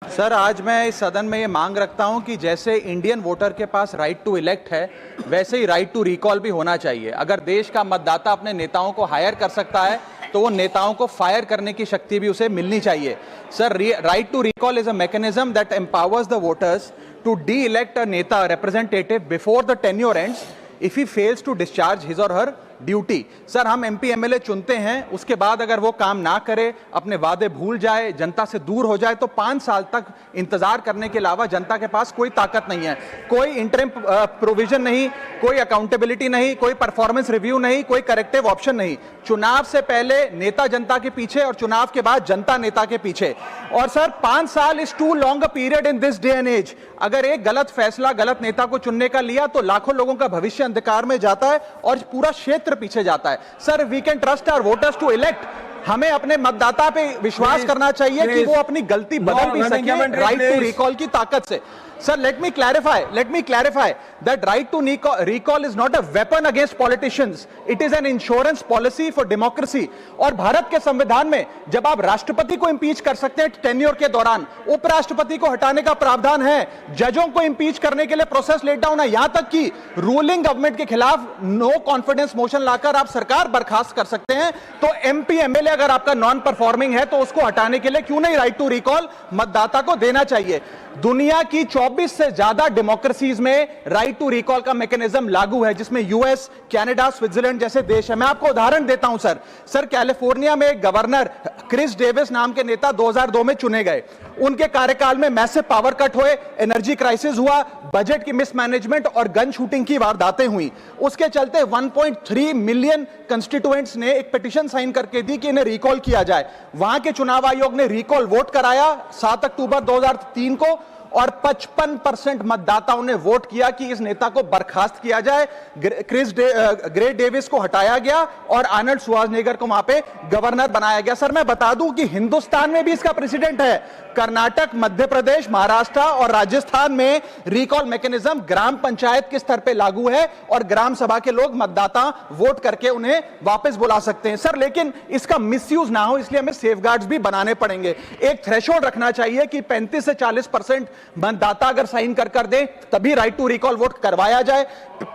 Sir, आज मैं इस सदन में ये मांग रखता हूं कि जैसे इंडियन वोटर के पास राइट टू इलेक्ट है, वैसे ही राइट टू रिकॉल भी होना चाहिए। अगर देश का मतदाता अपने नेताओं को हायर कर सकता है तो वो नेताओं को फायर करने की शक्ति भी उसे मिलनी चाहिए। Sir, right to recall is a mechanism that empowers the voters to de elect a neta representative before the tenure ends if he fails to discharge his और हर ड्यूटी। सर, हम एमपी एमएलए चुनते हैं, उसके बाद अगर वो काम ना करे, अपने वादे भूल जाए, जनता से दूर हो जाए, तो 5 साल तक इंतजार करने के अलावा जनता के पास कोई ताकत नहीं है। कोई इंटरिम प्रोविजन नहीं, कोई अकाउंटेबिलिटी नहीं, कोई परफॉर्मेंस रिव्यू नहीं, कोई करेक्टिव ऑप्शन नहीं। चुनाव से पहले नेता जनता के पीछे और चुनाव के बाद जनता नेता के पीछे। और सर, 5 साल is too long a period in this day and age. अगर एक गलत फैसला गलत नेता को चुनने का लिया तो लाखों लोगों का भविष्य अंधकार में जाता है और पूरा क्षेत्र पीछे जाता है। Sir, we can trust our voters to elect. हमें अपने मतदाता पे विश्वास करना चाहिए कि वो अपनी गलती बदल भी सके राइट टू रिकॉल की ताकत से। Sir, let me clarify that right to recall is not a weapon against politicians. It is an insurance policy for democracy. और भारत के संविधान में जब आप राष्ट्रपति को इंपीच कर सकते हैं टेन्योर के दौरान, उपराष्ट्रपति को हटाने का प्रावधान है, जजों को इंपीच करने के लिए प्रोसेस लेट डाउन है, यहां तक कि रूलिंग गवर्नमेंट के खिलाफ नो कॉन्फिडेंस मोशन लाकर आप सरकार बर्खास्त कर सकते हैं। तो एमपी एमएलए अगर आपका नॉन परफॉर्मिंग है तो उसको हटाने के लिए क्यों नहीं राइट टू रिकॉल मतदाता को देना चाहिए। दुनिया की 24 से ज्यादा डेमोक्रेसीज में राइट टू रिकॉल का मैकेनिज्म लागू है, जिसमें यूएस, कनाडा, स्विट्जरलैंड जैसे देश है। मैं आपको उदाहरण देता हूं सर, कैलिफोर्निया में एक गवर्नर क्रिस डेविस नाम के नेता 2002 में चुने गए। उनके कार्यकाल में मैसिव पावर कट हुए, एनर्जी क्राइसिस हुआ, बजट की मिसमैनेजमेंट और गन शूटिंग की वारदातें हुई। उसके चलते 1.3 मिलियन कंस्टिट्यूएंट्स ने एक पिटीशन साइन करके दी कि इन्हें रिकॉल किया जाए। वहां के चुनाव आयोग ने रिकॉल वोट कराया 7 अक्टूबर 2003 को और 55% मतदाताओं ने वोट किया कि इस नेता को बर्खास्त किया जाए। ग्रे डेविस को हटाया गया और आर्नल्ड श्वार्ज़नेगर को वहां पे गवर्नर बनाया गया। सर, मैं बता दूं कि हिंदुस्तान में भी इसका प्रेसिडेंट है। कर्नाटक, मध्य प्रदेश, महाराष्ट्र और राजस्थान में रिकॉल मैकेनिज्म ग्राम पंचायत के स्तर पे लागू है और ग्राम सभा के लोग मतदाता वोट करके उन्हें वापस बुला सकते हैं। सर, लेकिन इसका मिसयूज ना हो इसलिए हमें सेफगार्ड्स भी बनाने पड़ेंगे। एक थ्रेशोल्ड रखना चाहिए कि 35 से 40% मतदाता अगर साइन कर दे तभी राइट टू रिकॉल वोट करवाया जाए।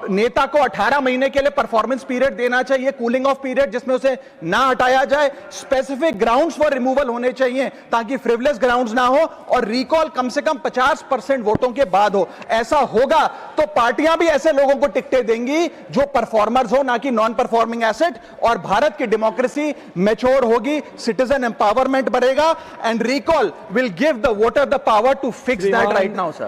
नेता को 18 महीने के लिए परफॉर्मेंस पीरियड देना चाहिए, कूलिंग ऑफ पीरियड, जिसमें उसे ना हटाया जाए। स्पेसिफिक ग्राउंड्स फॉर रिमूवल होने चाहिए ताकि फ्रिवलेस ग्राउंड्स ना हो और रिकॉल कम से कम 50% वोटों के बाद हो। ऐसा होगा तो पार्टियां भी ऐसे लोगों को टिकटें देंगी जो परफॉर्मर्स हो, ना कि नॉन परफॉर्मिंग एसेट, और भारत की डेमोक्रेसी मैच्योर होगी, सिटीजन एम्पावरमेंट बढ़ेगा and recall will give the voter the power to fix that right now, sir.